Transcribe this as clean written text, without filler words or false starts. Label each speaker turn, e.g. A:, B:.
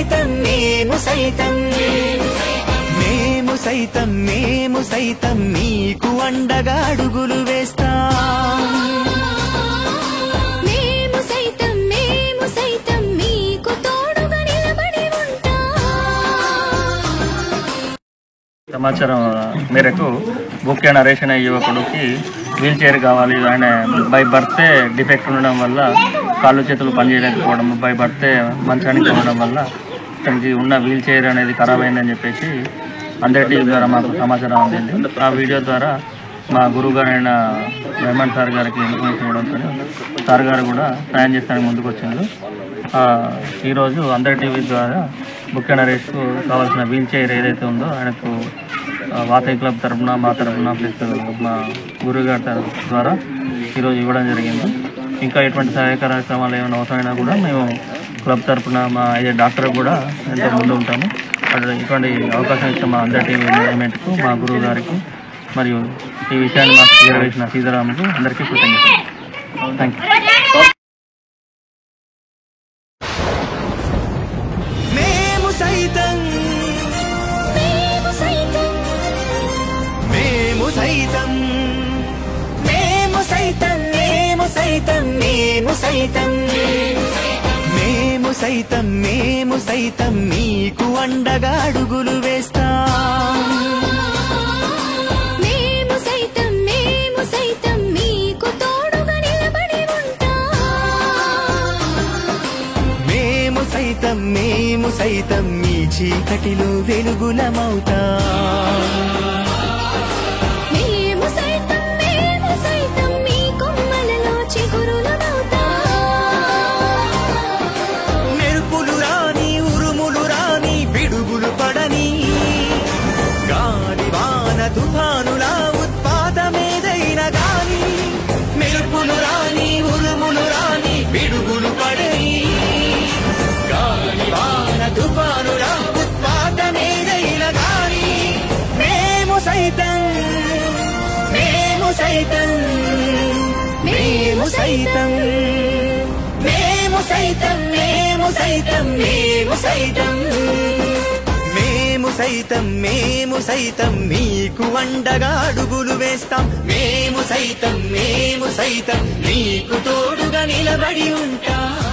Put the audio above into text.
A: సైతం మేము సైతం మేము సైతం మేము సైతం మీకు అండగా అడుగులు వేస్తాం.
B: మేము సైతం మీకు తోడుగా నిలబడి ఉంటాం.
C: సమాచారం మేరకు బుక్కే నరేష్ అనే యువకుడికి వీల్ చైర్ కావాలి. ఆయన బై బర్తే డిఫెక్ట్ ఉండడం వల్ల కాళ్ళు చేతులు పనిచేయలేకపోవడం, బై బర్తే మంచానికి ఉండడం వల్ల తనకి ఉన్న వీల్ చైర్ అనేది ఖరాబ్ అయిందని చెప్పేసి అందరి టీవీ ద్వారా మాకు సమాచారం అందింది. ఆ వీడియో ద్వారా మా గురువు గారైన రెహమాన్ సార్ గారికి ఇన్ఫర్మేషన్ ఇవ్వడంతో సార్ గారు కూడా సాయం చేస్తానికి ముందుకు వచ్చారు. ఈరోజు అందరి టీవీ ద్వారా బుక్కే నరేష్కు కావాల్సిన వీల్ చైర్ ఏదైతే ఉందో ఆయనకు వాసవి క్లబ్ తరఫున, మా తరఫున ప్లస్ మా గురువు గారి ద్వారా ఈరోజు ఇవ్వడం జరిగింది. ఇంకా ఎటువంటి సహాయ కార్యక్రమాలు ఏమైనా అవసరమైనా కూడా మేము క్లబ్ తరఫున మా డాక్టర్ కూడా ఎంతో ముందు ఉంటాము. ఇటువంటి అవకాశం ఇచ్చిన మా అందరి టీవీ మేనేజ్మెంట్కు, మా గురువు గారికి మరియు ఈ విషయాన్ని మాకు చేరవేసిన సీతారాముకు అందరికీ కృతజ్ఞతలు. Thank you.
A: మేము సైతం
B: మేము సైతం
A: మేము సైతం మేము సైతం మేము సైతం మేము సైతం మేము సైతం మేము సైతం మీకు అండగా అడుగులు వేస్తాం.
B: మేము సైతం మీకు తోడుగా నిలబడి ఉంటాం.
A: మేము సైతం మీ చీకటిలో వెలుగులమవుతాం.
B: మేము సైతం మీ కొమ్మలలో చిగురులమవుతాం.
A: మెరుపులు రాని, ఉరుములు రాని, పిడుగులు పడని, గాలి వాన తుఫానుల ఉత్పాతమేదైనా గాని, మెరుపులు రాని, ఉరుములు రాని, పిడుగులు పడని, గాలి వాన తుఫానుల ఉత్పాతమేదైనా గాని, మేము సైతం మేము సైతం మేము సైతం మేము సైతం మేము సైతం మేము సైతం మేము సైతం మేము సైతం మీకు అండగా అడుగులు వేస్తాం. మేము సైతం మీకు తోడుగా నిలబడి ఉంటాం.